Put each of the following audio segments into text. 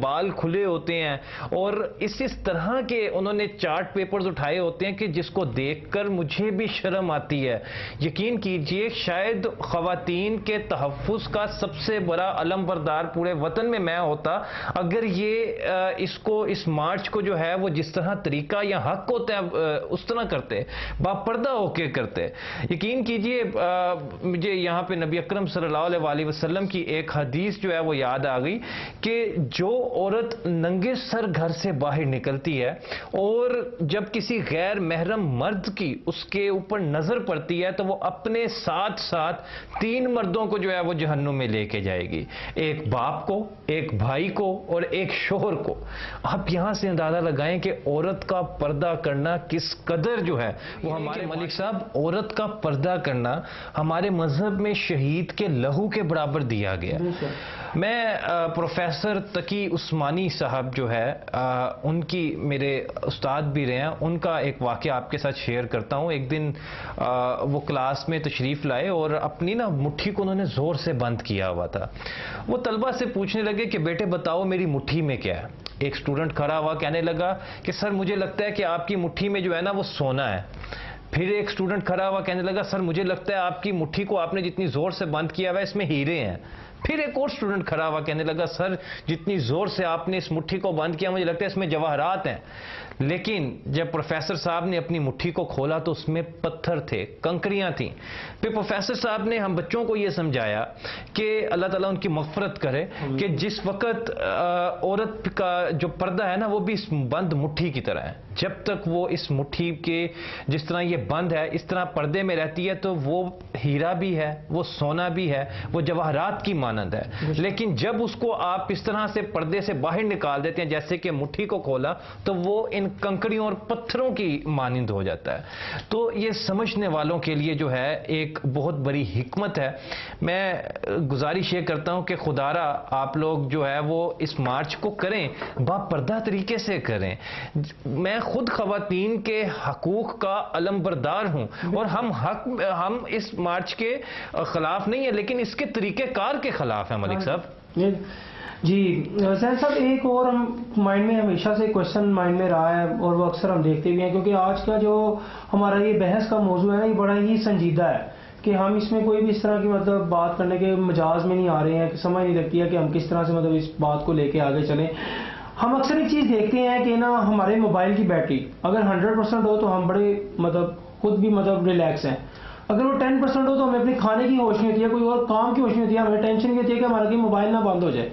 بال کھلے ہوتے ہیں, اور اس طرح کے انہوں نے چارٹ پیپرز اٹھائے ہوتے ہیں کہ جس کو دیکھ کر مجھے بھی شرم آتی ہے. یقین کیجئے شاید خواتین کے تحفظ کا سب سے بڑا علم بردار پورے وطن میں میں ہوتا اگر یہ اس مارچ کو جو ہے وہ جس طرح طریقہ یا حق ہوتا ہے اس طرح کرتے, باپردہ ہو کے کرتے. یقین کیجئے مجھے یہاں پہ نبی اکرم صلی اللہ علیہ وسلم کی ایک حدیث جو ہے وہ یاد آ گئی کہ جو عورت ننگے سر گھر سے باہر نکلتی ہے اور جب کسی غیر محرم مرد کی اس کے اوپر نظر پڑتی ہے تو وہ اپنے ساتھ ساتھ 3 مردوں کو جو ہے وہ جہنم میں لے کے جائے گی, ایک باپ کو, ایک بھائی کو اور ایک شوہر کو. آپ یہاں سے اندازہ لگائیں کہ عورت کا پردہ کرنا کس قدر جو ہے وہ ہمارے ملک صاحب, عورت کا پردہ کرنا ہمارے مذہب میں شہید کے لہو کے برابر دیا گیا. میں پروفیسر تقی عثمانی صاحب جو ہے ان کی میرے استاد بھی رہے ہیں, ان کا ایک واقعہ آپ کے ساتھ شیئر کرتا ہوں. ایک دن وہ کلاس میں تشریف لائے اور اپنی مٹھی کو انہوں نے زور سے بند کیا ہوا تھا. وہ طلبہ سے پوچھنے لگے کہ بیٹے بتاؤ میری مٹھی میں کیا ہے. ایک سٹوڈنٹ کھڑا ہوا کہنے لگا کہ سر مجھے لگتا ہے کہ آپ کی مٹھی میں جو ہے نا وہ سونا ہے. پھر ایک سٹوڈنٹ کھڑا ہوا کہنے لگا سر مجھے لگتا ہے آپ کی مٹھی کو آپ نے جتنی زور سے بند کیا ہوا ہے اس میں ہیرے ہیں. پھر ایک اور سٹوڈنٹ کھڑا ہوا کہنے لگا سر جتنی زور سے آپ نے اس مٹھی کو بند کیا مجھے لگتا ہے اس میں جواہرات ہیں. لیکن جب پروفیسر صاحب نے اپنی مٹھی کو کھولا تو اس میں پتھر تھے, کنکریاں تھیں. پھر پروفیسر صاحب نے ہم بچوں کو یہ سمجھایا کہ اللہ تعالیٰ ان کی مغفرت کرے کہ جس وقت عورت کا جو پردہ ہے نا وہ بھی اس بند مٹھی کی طرح ہے. جب تک وہ اس مٹھی کے جس طرح یہ بند ہے اس طرح پردے میں رہتی ہے تو وہ ہیرا بھی ہے, وہ سونا بھی ہے, وہ جواہرات کی مانند ہے. لیکن جب اس کو آپ اس طرح سے پردے سے باہر نکال دیتے ہیں جیسے کہ مٹھی کو کھولا تو وہ ان کنکڑیوں اور پتھروں کی مانند ہو جاتا ہے. تو یہ سمجھنے والوں کے لیے جو ہے ایک بہت بڑی حکمت ہے. میں گزارش یہ کرتا ہوں کہ خدا را آپ لوگ جو ہے وہ اس مارچ کو کریں, باپردہ طریقے سے کریں. میں خود خواتین کے حقوق کا علم بردار ہوں اور ہم اس مارچ کے خلاف نہیں ہیں لیکن اس کے طریقہ کار کے خلاف ہیں. ملک صاحب جی زین صاحب, ایک اور ہم مائنڈ میں ہمیشہ سے کوشچن مائنڈ میں رہا ہے اور وہ اکثر ہم دیکھتے بھی ہیں کیونکہ آج کا جو ہمارا یہ بحث کا موضوع ہے نا یہ بڑا ہی سنجیدہ ہے کہ ہم اس میں کوئی بھی اس طرح کی مطلب بات کرنے کے مجاز میں نہیں آ رہے ہیں کہ سمجھ نہیں لگتی ہے کہ ہم کس طرح سے مطلب اس بات کو لے کے آگے چلیں. ہم اکثر ایک چیز دیکھتے ہیں کہ نا ہمارے موبائل کی بیٹری اگر 100% ہو تو ہم بڑے مطلب خود بھی مطلب ریلیکس ہیں. اگر وہ 10% ہو تو ہمیں اپنے کھانے کی ہوش نہیں ہوتی ہے, کوئی اور کام کی ہوش نہیں ہوتی ہے, ہمیں ٹینشن نہیں ہوتی ہے کہ ہمارا کہ موبائل نہ بند ہو جائے.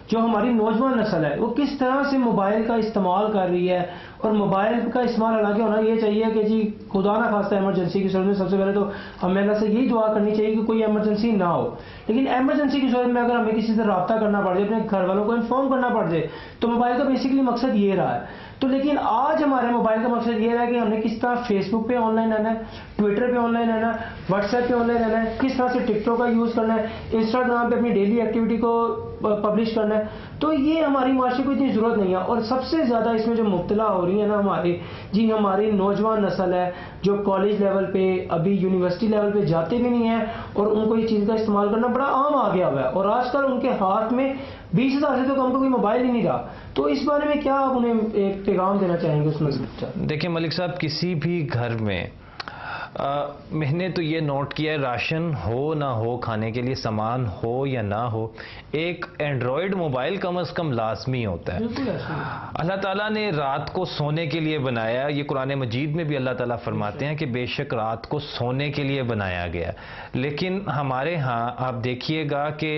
جو ہماری نوجوان نسل ہے وہ کس طرح سے موبائل کا استعمال کر رہی ہے, اور موبائل کا استعمال حالانکہ ہونا یہ چاہیے کہ جی خدا نہ خواستہ ایمرجنسی کی صورت میں سب سے پہلے تو ہمیں اللہ سے یہی دعا کرنی چاہیے کہ کوئی ایمرجنسی نہ ہو. لیکن ایمرجنسی کی صورت میں اگر ہمیں کسی سے رابطہ کرنا پڑ جائے, اپنے گھر والوں کو انفارم کرنا پڑ جائے, تو موبائل کا بیسیکلی مقصد یہ رہا ہے. تو لیکن آج ہمارے موبائل کا مقصد یہ ہے کہ ہم نے کس طرح فیس بک پہ آن لائن رہنا ہے, ٹویٹر پہ آن لائن رہنا ہے, واٹس ایپ پہ آن لائن رہنا ہے, کس طرح سے ٹک ٹاک کا یوز کرنا ہے, انسٹاگرام پہ اپنی ڈیلی ایکٹیویٹی کو پبلش کرنا ہے. تو یہ ہماری معاشرے کو اتنی ضرورت نہیں ہے. اور سب سے زیادہ اس میں جو مبتلا ہو رہی ہیں نا ہماری نوجوان نسل ہے جو کالج لیول پہ ابھی یونیورسٹی لیول پہ جاتے بھی نہیں ہیں اور ان کو یہ چیز کا استعمال کرنا بڑا عام آ گیا ہوا ہے. اور آج کل ان کے ہاتھ میں 20,000 سے تو کم کا کوئی موبائل ہی نہیں رہا. تو اس بارے میں کیا آپ انہیں ایک پیغام دینا چاہیں گے اس میں؟ دیکھیں ملک صاحب, کسی بھی گھر میں میں نے تو یہ نوٹ کیا ہے راشن ہو نہ ہو, کھانے کے لیے سامان ہو یا نہ ہو, ایک اینڈرائڈ موبائل کم از کم لازمی ہوتا ہے. اللہ تعالیٰ نے رات کو سونے کے لیے بنایا. یہ قرآن مجید میں بھی اللہ تعالیٰ فرماتے ہیں کہ بے شک رات کو سونے کے لیے بنایا گیا. لیکن ہمارے ہاں آپ دیکھیے گا کہ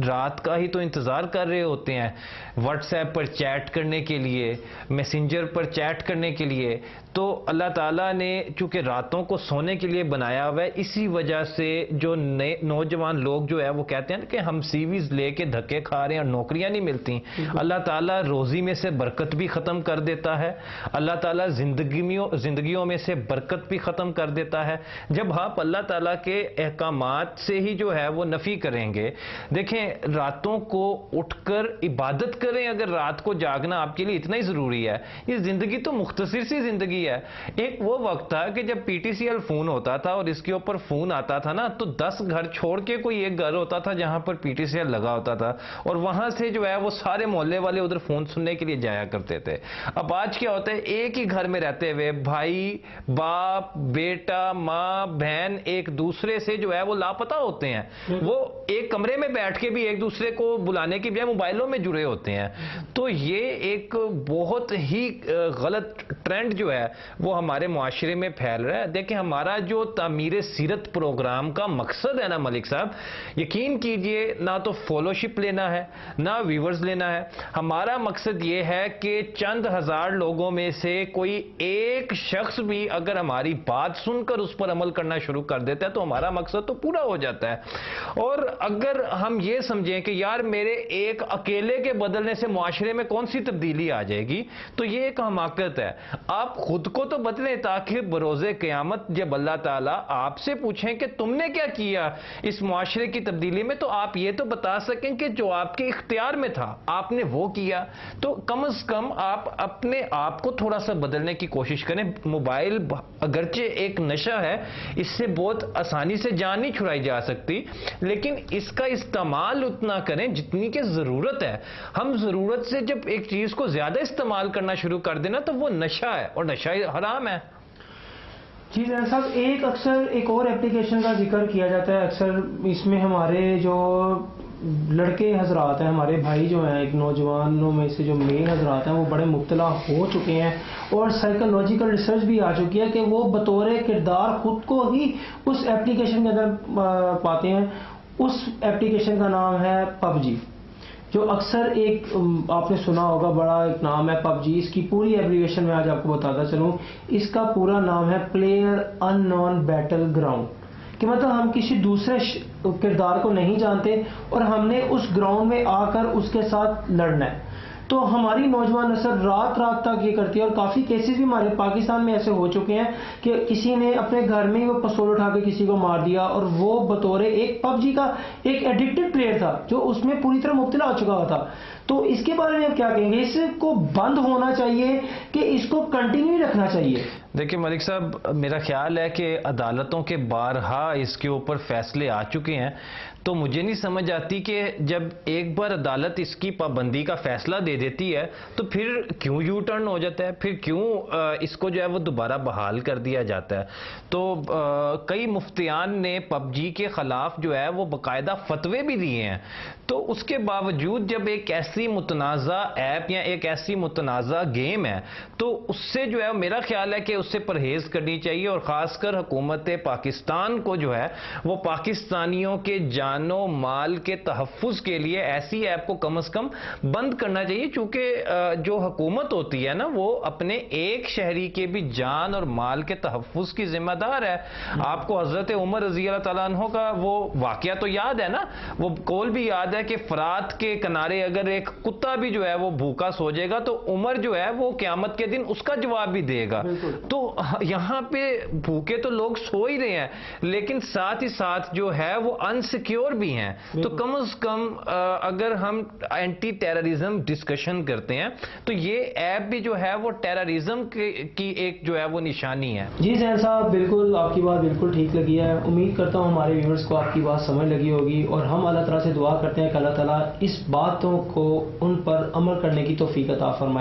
رات کا ہی تو انتظار کر رہے ہوتے ہیں واٹس ایپ پر چیٹ کرنے کے لیے, میسنجر پر چیٹ کرنے کے لیے. تو اللہ تعالیٰ نے چونکہ راتوں کو سونے کے لیے بنایا ہوا ہے, اسی وجہ سے جو نوجوان لوگ جو ہے وہ کہتے ہیں کہ ہم سی ویز لے کے دھکے کھا رہے ہیں اور نوکریاں نہیں ملتی. اللہ تعالیٰ روزی میں سے برکت بھی ختم کر دیتا ہے, اللہ تعالیٰ زندگیوں میں سے برکت بھی ختم کر دیتا ہے جب آپ اللہ تعالیٰ کے احکامات سے ہی جو ہے وہ نفی کریں گے. دیکھیں راتوں کو اٹھ کر عبادت کریں. اگر رات کو جاگنا آپ کے لیے اتنا ہی ضروری ہے, یہ زندگی تو مختصر سی زندگی ہے. ایک وہ وقت تھا کہ جب P T C L central phone ہوتا تھا اور اس کے اوپر فون آتا تھا نا تو 10 گھر چھوڑ کے کوئی ایک گھر ہوتا تھا جہاں پر پی ٹی سی ایل لگا ہوتا تھا اور وہاں سے جو ہے وہ سارے محلے والے ادھر فون سننے کے لیے جایا کرتے تھے. اب آج کیا ہوتا ہے, ایک ہی گھر میں رہتے ہوئے بھائی, باپ, بیٹا, ماں, بہن ایک دوسرے سے جو ہے وہ لاپتہ ہوتے ہیں. وہ ایک کمرے میں بیٹھ کے بھی ایک دوسرے کو بلانے کی بجائے موبائلوں میں جڑے ہوتے ہیں. تو یہ ایک بہت ہی غلط ٹرینڈ جو ہے وہ ہمارے معاشرے میں پھیل رہا ہے. دیکھیں ہمارا جو تعمیر سیرت پروگرام کا مقصد ہے نا ملک صاحب, یقین کیجئے نہ تو فالوشپ لینا ہے نہ ویورز لینا ہے. ہمارا مقصد یہ ہے کہ چند ہزار لوگوں میں سے کوئی ایک شخص بھی اگر ہماری بات سن کر اس پر عمل کرنا شروع کر دیتا ہے تو ہمارا مقصد تو پورا ہو جاتا ہے. اور اگر ہم یہ سمجھیں کہ یار میرے ایک اکیلے کے بدلنے سے معاشرے میں کون سی تبدیلی آ جائے گی, تو یہ ایک حماقت ہے. آپ خود کو تو بدلیں تاکہ بروز قیامت جب اللہ تعالیٰ آپ سے پوچھیں کہ تم نے کیا کیا اس معاشرے کی تبدیلی میں, تو آپ یہ تو بتا سکیں کہ جو آپ کے اختیار میں تھا آپ نے وہ کیا. تو کم از کم آپ اپنے آپ کو تھوڑا سا بدلنے کی کوشش کریں. موبائل اگرچہ ایک نشہ ہے, اس سے بہت آسانی سے جان نہیں چھڑائی جا سکتی, لیکن اس کا استعمال اتنا کریں جتنی کہ ضرورت ہے. ہم ضرورت سے جب ایک چیز کو زیادہ استعمال کرنا شروع کر دینا تو وہ نشہ ہے اور نشہ حرام ہے. جی صاحب, اکثر ایک اور اپلیکیشن کا ذکر کیا جاتا ہے. اکثر اس میں ہمارے جو لڑکے حضرات ہیں, ہمارے بھائی جو ہیں, ایک نوجوانوں میں سے جو میل حضرات ہیں وہ بڑے مبتلا ہو چکے ہیں اور سائیکولوجیکل ریسرچ بھی آ چکی ہے کہ وہ بطور کردار خود کو ہی اس اپلیکیشن کے اندر پاتے ہیں. اس اپلیکیشن کا نام ہے پب جی, جو اکثر ایک آپ نے سنا ہوگا, بڑا ایک نام ہے پب جی. اس کی پوری ایبریویشن میں آج آپ کو بتاتا چلوں, اس کا پورا نام ہے پلیئر ان نون بیٹل گراؤنڈ. کہ مطلب ہم کسی دوسرے کردار کو نہیں جانتے اور ہم نے اس گراؤنڈ میں آ کر اس کے ساتھ لڑنا ہے. تو ہماری نوجوان نسل رات رات تک یہ کرتی ہے اور کافی کیسز بھی ہمارے پاکستان میں ایسے ہو چکے ہیں کہ کسی نے اپنے گھر میں ہی وہ پستول اٹھا کے کسی کو مار دیا, اور وہ بطور ایک پب جی کا ایک ایڈکٹڈ پلیئر تھا جو اس میں پوری طرح مبتلا ہو چکا ہوا تھا. تو اس کے بارے میں آپ کیا کہیں گے؟ اس کو بند ہونا چاہیے کہ اس کو کنٹینیو رکھنا چاہیے؟ دیکھیں ملک صاحب, میرا خیال ہے کہ عدالتوں کے بارہا اس کے اوپر فیصلے آ چکے ہیں. تو مجھے نہیں سمجھ آتی کہ جب ایک بار عدالت اس کی پابندی کا فیصلہ دے دیتی ہے تو پھر کیوں یو ٹرن ہو جاتا ہے, پھر کیوں اس کو جو ہے وہ دوبارہ بحال کر دیا جاتا ہے. تو کئی مفتیان نے پب جی کے خلاف جو ہے وہ باقاعدہ فتوے بھی دیے ہیں. تو اس کے باوجود جب ایک ایسی متنازع ایپ یا ایک ایسی متنازع گیم ہے تو اس سے جو ہے میرا خیال ہے کہ اس سے پرہیز کرنی چاہیے, اور خاص کر حکومت پاکستان کو جو ہے وہ پاکستانیوں کے جان و مال کے تحفظ کے لیے ایسی ایپ کو کم از کم بند کرنا چاہیے. چونکہ جو حکومت ہوتی ہے نا وہ اپنے ایک شہری کے بھی جان اور مال کے تحفظ کی ذمہ دار ہے. آپ کو حضرت عمر رضی اللہ تعالیٰ عنہ کا وہ واقعہ تو یاد ہے نا, وہ قول بھی یاد ہے کہ فرات کے کنارے اگر ایک کتا بھی جو ہے وہ بھوکا سو جائے گا تو عمر جو ہے وہ قیامت کے دن اس کا جواب بھی دے گا. تو یہاں پہ بھوکے تو لوگ سو ہی رہے ہیں, لیکن ساتھ ہی ساتھ جو ہے وہ انسیکیور بھی ہیں. تو کم از کم اگر ہم اینٹی ٹیررزم ڈسکشن کرتے ہیں تو یہ ایپ بھی جو ہے وہ ٹیررزم کی ایک جو ہے وہ نشانی ہے. جی زین صاحب, بالکل آپ کی بات بالکل ٹھیک لگی ہے. امید کرتا ہوں ہمارے ویورز کو آپ کی بات سمجھ لگی ہوگی, اور ہم اللہ تعالیٰ سے دعا کرتے ہیں کہ اللہ تعالیٰ اس باتوں کو ان پر عمل کرنے کی توفیق عطا فرمائے.